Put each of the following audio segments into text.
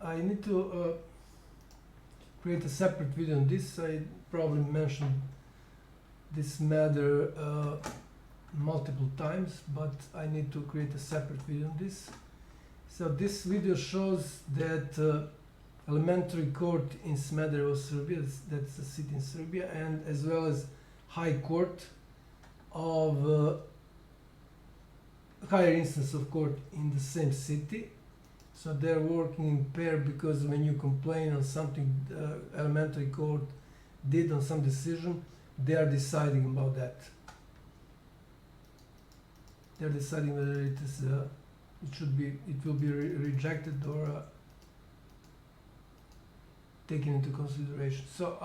I need to create a separate video on this. I probably mentioned this matter multiple times, but I need to create a separate video on this. So this video shows that elementary court in Smederevo, Serbia, that's a city in Serbia, and as well as high court of higher instance of court in the same city. So they're working in pair, because when you complain on something elementary court did on some decision, they are deciding about that. They're deciding whether it is it will be rejected or taken into consideration. So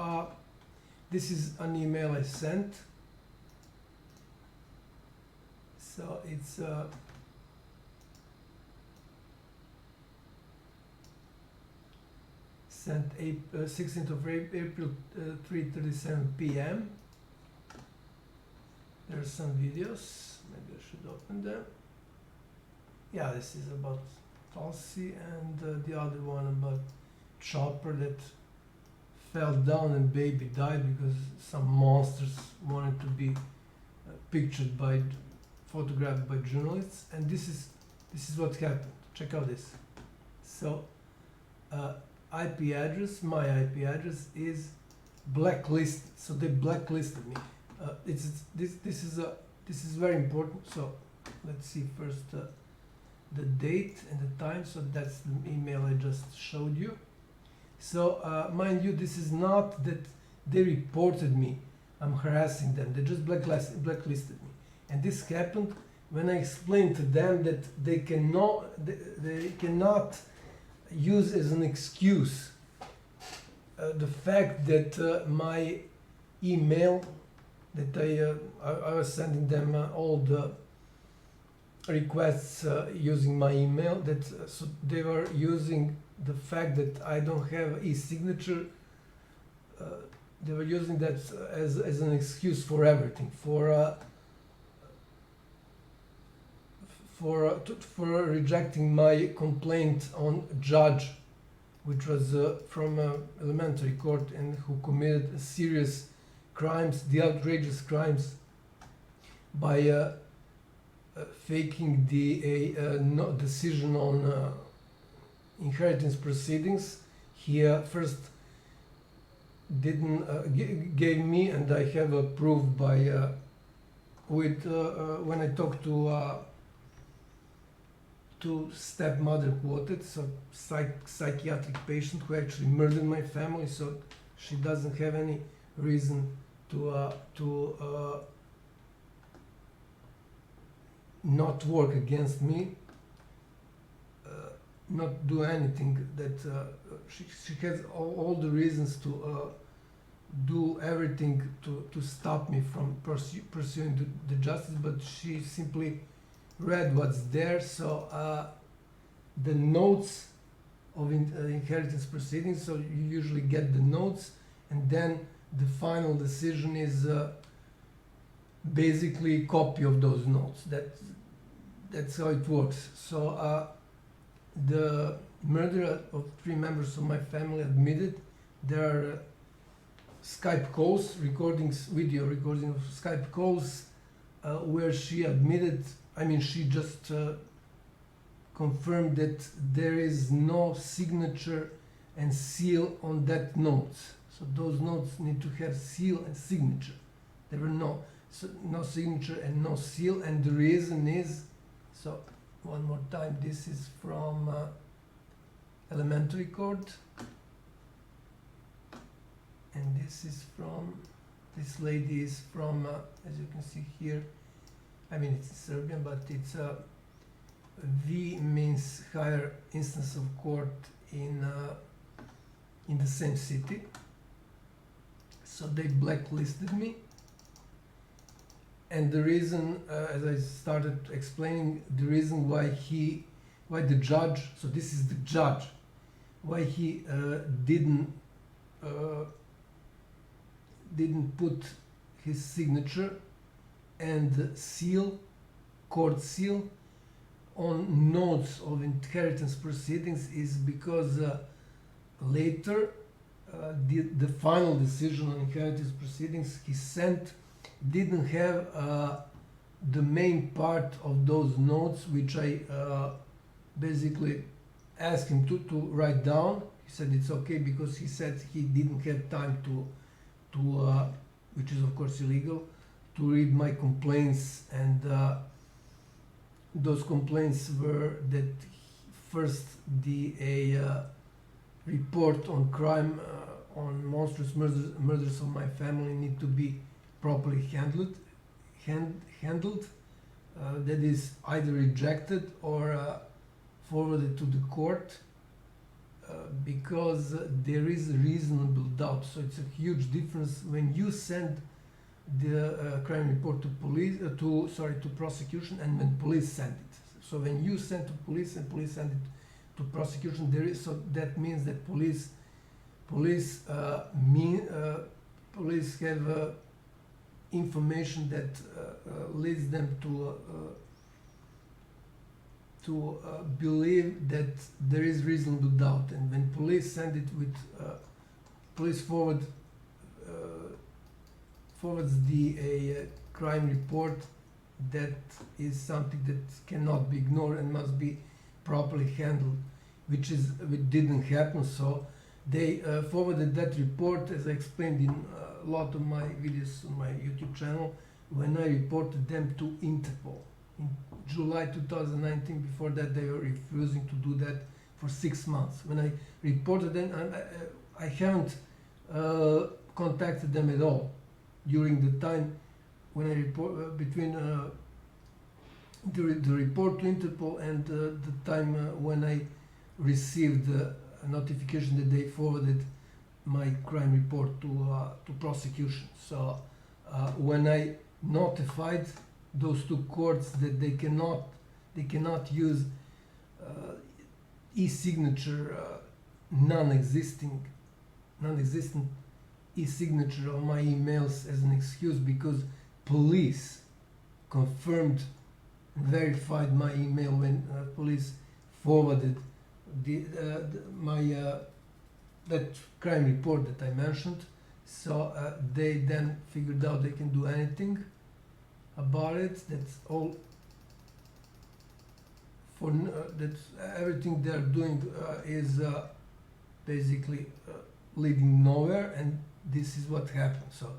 this is an email I sent. So it's sent 16th of April, 3:37 p.m. There are some videos. Maybe I should open them. Yeah, this is about Tulsi, and the other one about chopper that fell down and baby died because some monsters wanted to be pictured by, photographed by journalists. And this is what happened. Check out this. So IP address, my IP address is blacklisted. So they blacklisted me. This is very important. So let's see first the date and the time. So that's the email I just showed you. So mind you, this is not that they reported me. I'm harassing them. They just blacklisted me. And this happened when I explained to them that they cannot use as an excuse the fact that my email, that I was sending them all the requests using my email, that so they were using the fact that I don't have e-signature. They were using that as an excuse for everything, for rejecting my complaint on a judge, which was from elementary court, and who committed serious crimes, the outrageous crimes, by faking the no decision on inheritance proceedings. He first didn't gave me, and I have a proof by when I talked to stepmother quoted, so psychiatric patient who actually murdered my family, so she doesn't have any reason to not work against me, not do anything that she has all the reasons to do everything to stop me from pursuing the justice, but she simply read what's there. So the notes of inheritance proceedings, so you usually get the notes, and then the final decision is basically a copy of those notes. That's how it works. So the murderer of 3 members of my family admitted. There are Skype calls, video recordings of Skype calls where she admitted, she just confirmed that there is no signature and seal on that note. So those notes need to have seal and signature. There were no signature and no seal, and the reason is, so one more time, this is from elementary court, and this lady is from, as you can see here, it's Serbian, but it's V means higher instance of court in the same city. So they blacklisted me, and the reason, as I started explaining, the reason why the judge, so this is the judge, why he didn't put his signature and seal, court seal, on notes of inheritance proceedings is because later the final decision on inheritance proceedings he sent didn't have the main part of those notes, which I basically asked him to write down. He said it's okay because he said he didn't have time to which is of course illegal, to read my complaints, and those complaints were that first a report on crime on monstrous murders of my family need to be properly handled. That is either rejected or forwarded to the court because there is a reasonable doubt. So it's a huge difference when you send the crime report to police, to prosecution, and when police send it. So when you send to police and police send it to prosecution, that means that police have information that leads them to believe that there is reasonable doubt, and when police send it with police forwards the crime report, that is something that cannot be ignored and must be properly handled, which didn't happen. So they forwarded that report, as I explained in a lot of my videos on my YouTube channel, when I reported them to Interpol in July 2019. Before that, they were refusing to do that for 6 months. When I reported them, I haven't contacted them at all during the time when I report between the report to Interpol and the time when I received a notification that they forwarded my crime report to prosecution. So when I notified those two courts that they cannot use e-signature, non-existent e-signature of my emails as an excuse, because police confirmed and verified my email when police forwarded that crime report that I mentioned. So they then figured out they can do anything about it. That's all. That's everything they're doing is basically leading nowhere, and this is what happened. So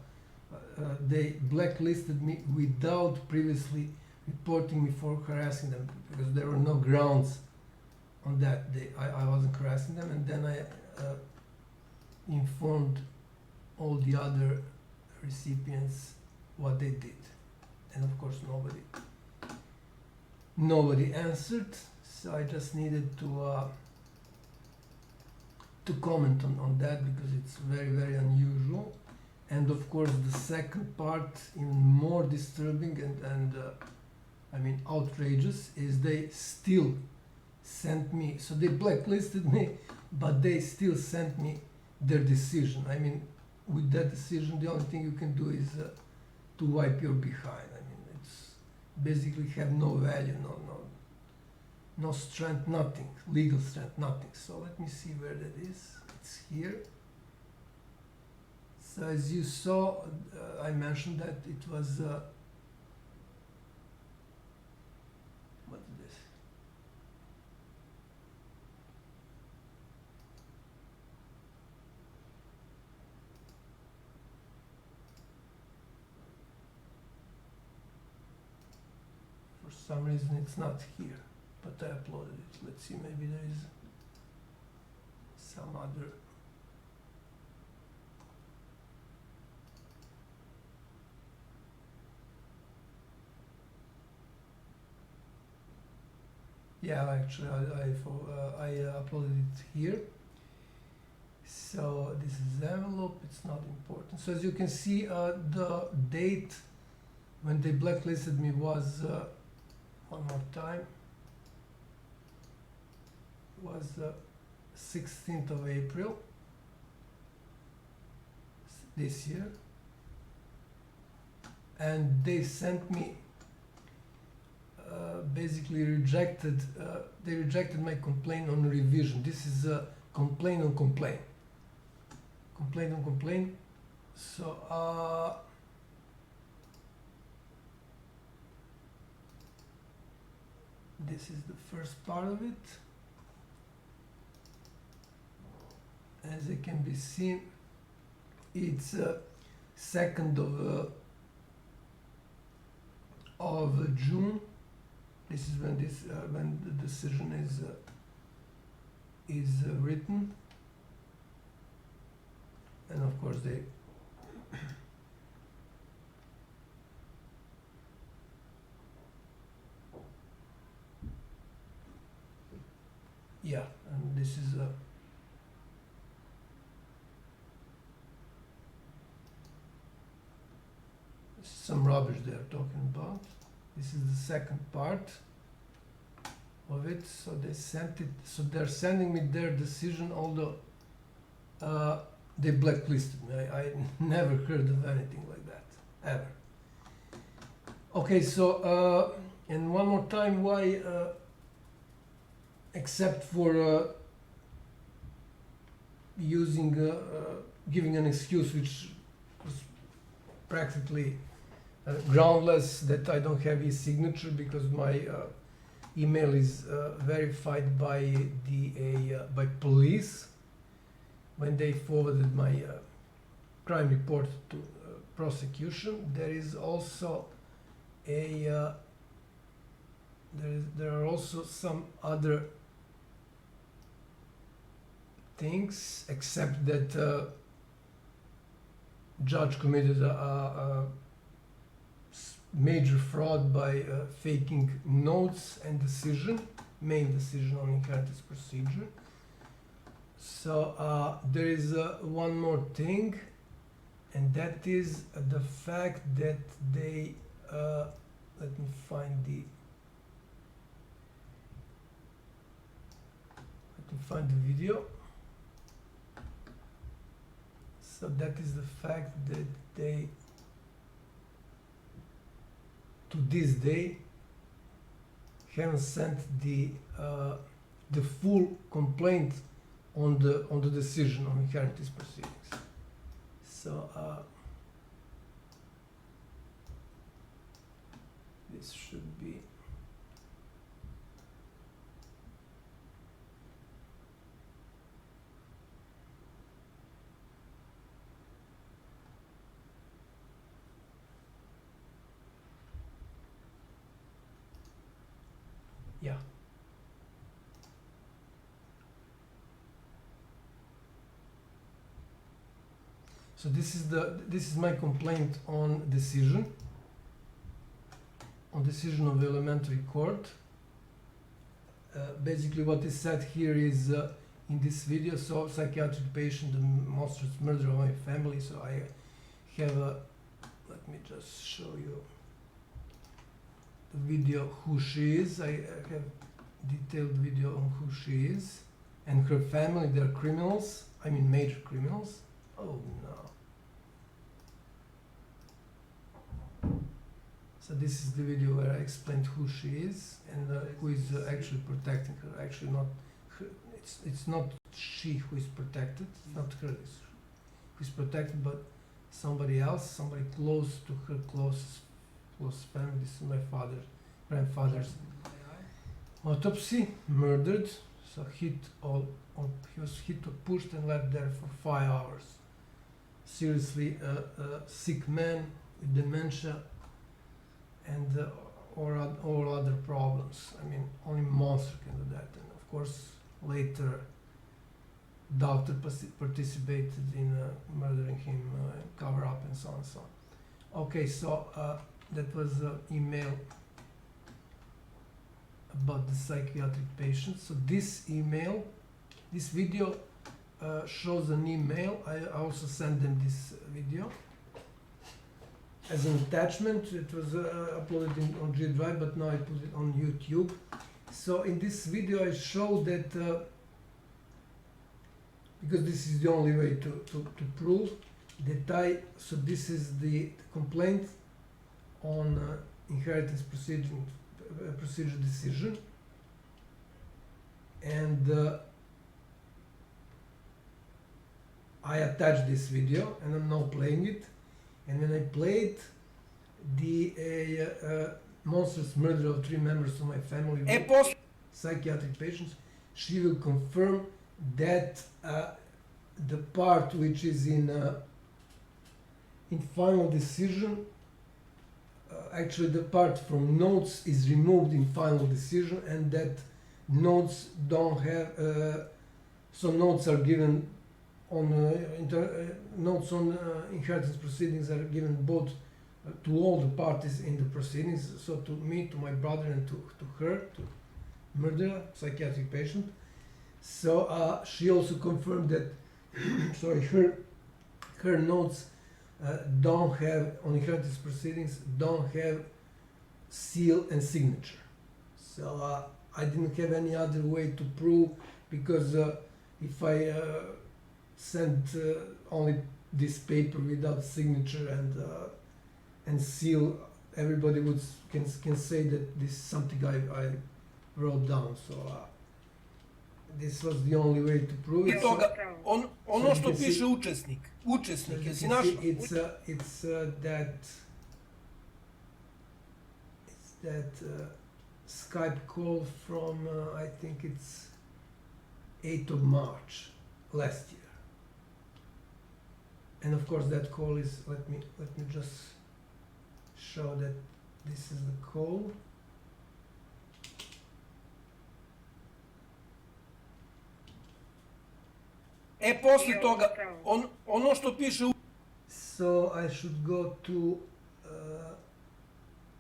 they blacklisted me without previously reporting me for harassing them, because there were no grounds on that. I wasn't harassing them, and then I informed all the other recipients what they did, and of course nobody answered. So I just needed to comment on that, because it's very, very unusual. And of course the second part, even more disturbing and I mean outrageous, is they still sent me, so they blacklisted me, but they still sent me their decision. I mean, with that decision, the only thing you can do is to wipe your behind. I mean, it's basically have no value, no strength, nothing, legal strength, nothing. So let me see where that is. It's here. So as you saw, I mentioned that it was what is this? For some reason it's not here, but I uploaded it. Let's see, maybe there is some other. Yeah, actually I uploaded it here. So this is the envelope, it's not important. So as you can see, the date when they blacklisted me was, one more time, was 16th of April this year. And they sent me basically rejected. They rejected my complaint on revision. This is a complaint on complaint. Complaint on complaint. So this is the first part of it. As it can be seen, it's 2nd of June. This is when the decision is written, and of course they yeah, and this is some rubbish they are talking about. This is the second part of it. So they sent it. So they're sending me their decision, although they blacklisted me. I never heard of anything like that ever. Okay, so and one more time, why? Except for using giving an excuse which was practically groundless, that I don't have his signature because my email is verified by by police when they forwarded my crime report to prosecution. There is also a there are also some other things, except that judge committed a major fraud by faking notes and main decision on inheritance procedure. So there is one more thing, and that is the fact that they let me find the video. So that is the fact that they, to this day, haven't sent the full complaint on the decision on inheritance proceedings. So this should be yeah. So this is my complaint on decision of elementary court. Basically what is said here is in this video, so psychiatric patient, the monstrous murder of my family. So I have let me just show you the video who she is. I have detailed video on who she is and her family. They're criminals, I mean major criminals. Oh no. So this is the video where I explained who she is and who is actually protecting her. Actually not her, it's not she who is protected, it's not her who is protected, but somebody else, somebody close to her close family. This is my grandfather's autopsy, murdered. So he was hit or pushed and left there for 5 hours. Seriously sick man with dementia and all other problems. I mean, only monster can do that. And of course, later, doctor participated in murdering him, cover up, and so on and so on. Okay, so that was an email about the psychiatric patient. So this video shows an email. I also sent them this video as an attachment. It was uploaded on G Drive, but now I put it on YouTube. So in this video I show that because this is the only way to prove that so this is the complaint on inheritance procedure decision, and I attached this video, and I'm now playing it. And when I played the monstrous murder of 3 members of my family, psychiatric patients, she will confirm that the part which is in final decision, actually the part from notes is removed in final decision, and that notes don't have, so notes are given on notes on inheritance proceedings are given both to all the parties in the proceedings, so to me, to my brother, and to her, to murderer, psychiatric patient. So she also confirmed that sorry, her notes don't have, on inheritance proceedings, don't have seal and signature. So I didn't have any other way to prove, because if I sent only this paper without signature and seal, everybody would can say that this is something I wrote down. So this was the only way to prove it. Ono što piše učesnik, jesi našla? It's that Skype call from I think it's 8th of March last year. And of course that call is, let me just show that this is the call. Poslije toga, ono što piše... So I should go to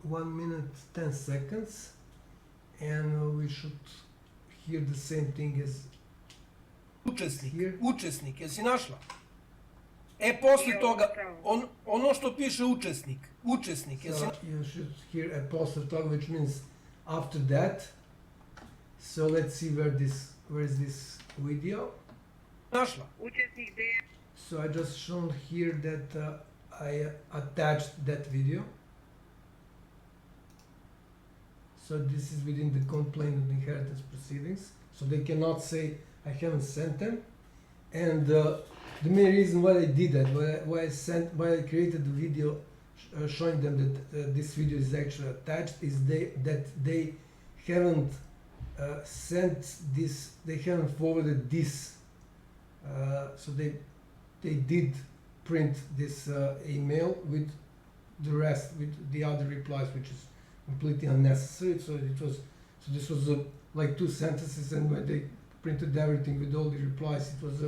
1 minute 10 seconds, and we should hear the same thing as Učesnik, jesi našla? Poslije toga, ono što piše učesnik, jesi... So you should hear a posle toga, which means after that. So let's see where is this video. Našla. So I just shown here that I attached that video. So this is within the complaint of inheritance proceedings. So they cannot say I haven't sent them. And the main reason why I did that, why I created the video showing them that this video is actually attached, is that they haven't sent this, they haven't forwarded this. So they did print this email with the rest, with the other replies, which is completely unnecessary. So this was like 2 sentences, and when they printed everything with all the replies, it was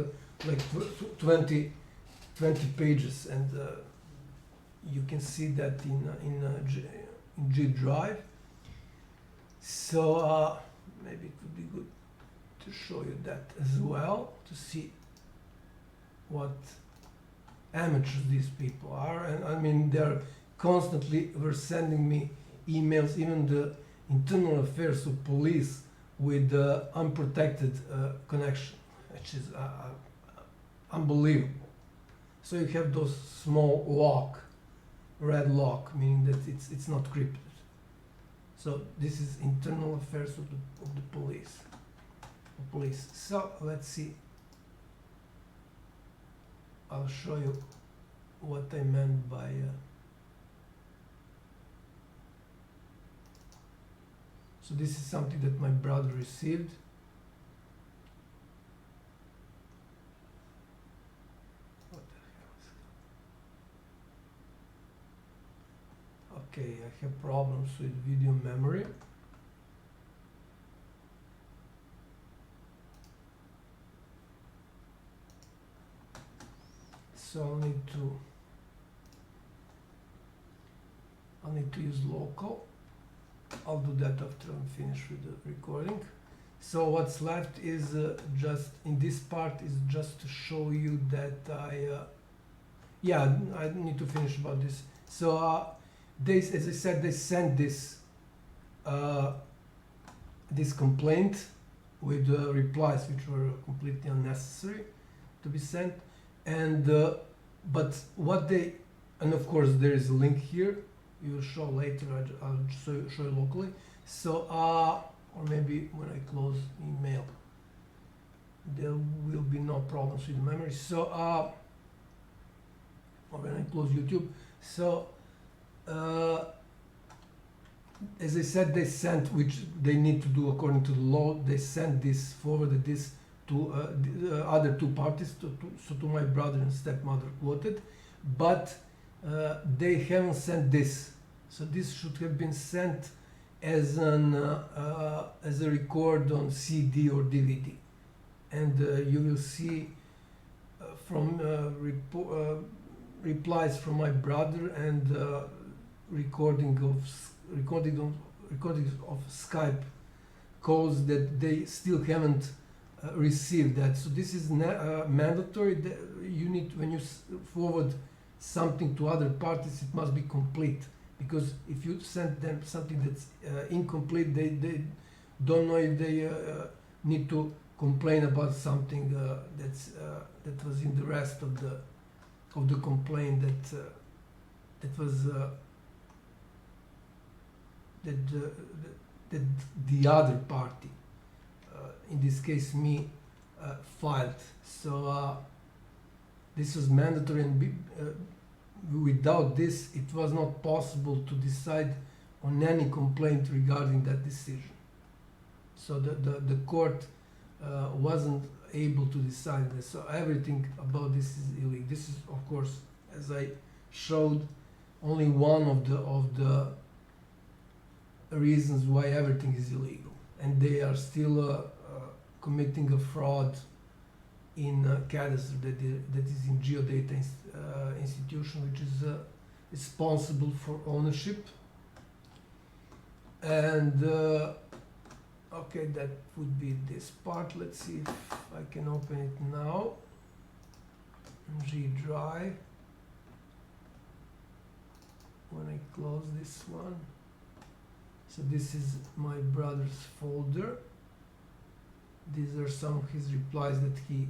like 20 pages, and you can see that in G Drive. So maybe it would be good to show you that as well, to see what amateurs these people are. And I mean, they're constantly were sending me emails, even the internal affairs of police, with unprotected connection, which is unbelievable. So you have those small lock, red lock, meaning that it's not crypted. So this is internal affairs of the police. So let's see. I'll show you what I meant by so this is something that my brother received. What the hell is it? Okay, I have problems with video memory. So I'll need to use local. I'll do that after I'm finished with the recording. So what's left is just in this part is just to show you that I need to finish about this. So they, as I said, they sent this this complaint with replies which were completely unnecessary to be sent, and but what they, and of course there is a link here. You will show later. I'll show you locally. So, or maybe when I close email, there will be no problems with memory. So, or when I close YouTube. So, as I said, they sent, which they need to do according to the law, they sent this, forwarded this to the other two parties, so to my brother and stepmother quoted, but they haven't sent this. So this should have been sent as a record on CD or DVD, and you will see from replies from my brother and recordings of Skype calls that they still haven't received that. So this is mandatory. That you need, when you forward something to other parties, it must be complete, because if you send them something that's incomplete, they don't know if they need to complain about something that was in the rest of the complaint that was that the other party, in this case me, filed. So this was mandatory, and without this it was not possible to decide on any complaint regarding that decision. So the court wasn't able to decide this. So everything about this is illegal. This is, of course, as I showed, only one of the reasons why everything is illegal, and they are still committing a fraud in cadastre that is in geodata institution, which is responsible for ownership. And okay, that would be this part. Let's see if I can open it now. G drive. When I close this one, so this is my brother's folder. These are some of his replies that he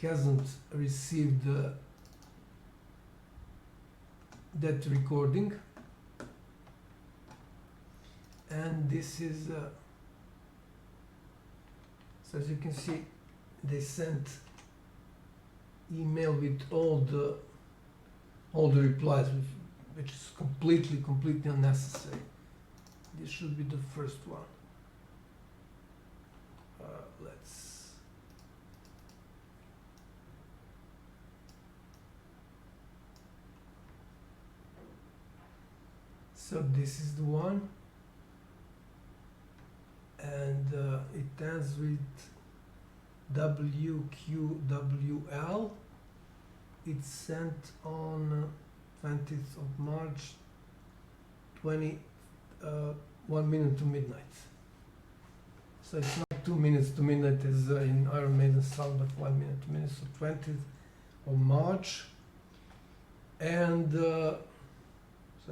hasn't received that recording. And this is so as you can see, they sent email with all the replies, which is completely unnecessary. This should be the first one. Let's so this is the one, and it ends with WQWL. It's sent on 20th of March, 1 minute to midnight. So it's not 2 minutes to midnight as in Iron Maiden song, but 1 minute to midnight. So 20th of March, and so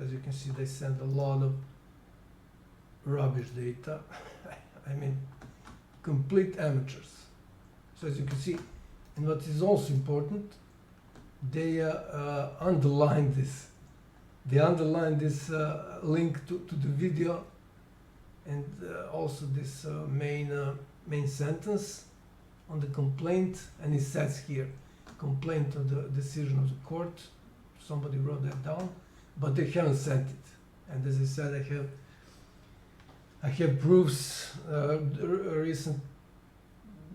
as you can see, they send a lot of rubbish data. I mean, complete amateurs. So as you can see, and what is also important, they underline this. They underline this link to the video, and also this main sentence on the complaint, and it says here, complaint on the decision of the court. Somebody wrote that down, but they haven't sent it. And as I said, I have proofs. A recent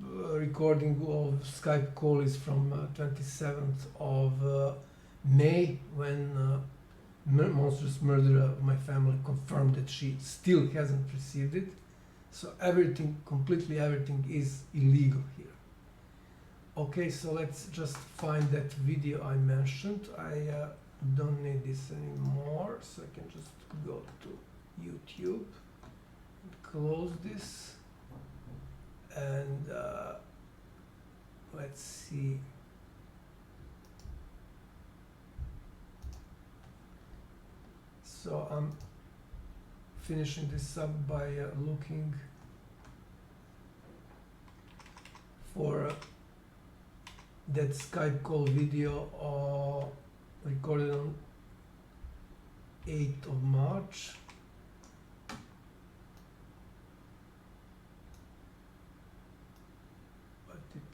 recording of Skype call is from 27th of May, when monstrous murderer of my family confirmed that she still hasn't received it. So everything, completely everything, is illegal here. Okay, so let's just find that video I mentioned. I don't need this anymore, so I can just go to YouTube and close this, and let's see. So I'm finishing this up by looking for that Skype call video recorded on 8th of March.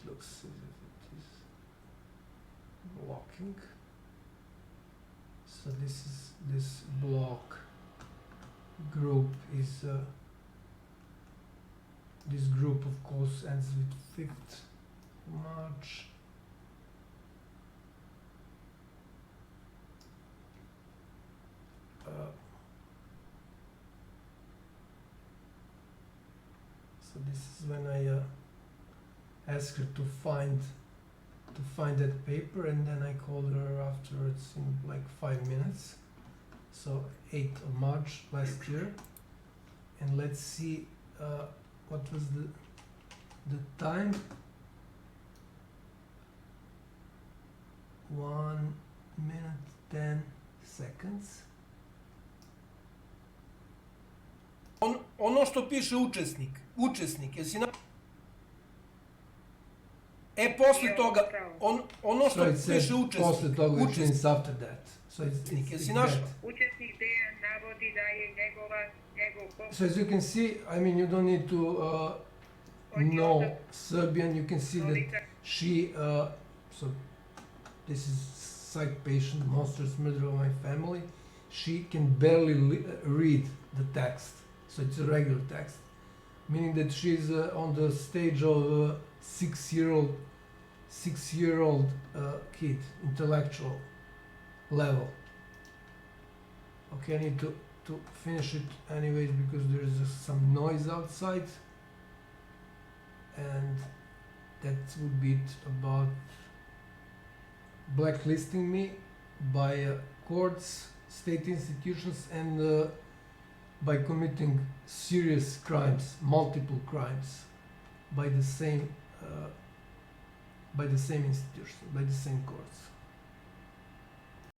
it looks as if it is blocking. So this block group is this group of course ends with 5th March. So this is when I asked her to find that paper, and then I called her afterwards in like 5 minutes. So 8th of March last year, and let's see what was the time. 1 minute 10 seconds. Ono što piše učesnik, jesi na... posle toga, ono što piše učesnik. Posle toga, which means after that. So it's Jesi našla? Učesnik Dejan navodi da je njegov So as you can see, I mean, you don't need to know Serbian. You can see that she, so this is psych patient, monstrous Smederevo, my family. She can barely read the text. So it's a regular text, meaning that she's on the stage of a 6-year-old kid, intellectual level. Okay, I need to finish it anyways because there's some noise outside, and that would be it about blacklisting me by courts, state institutions, and by committing serious crimes, multiple crimes, by the same institution, by the same courts.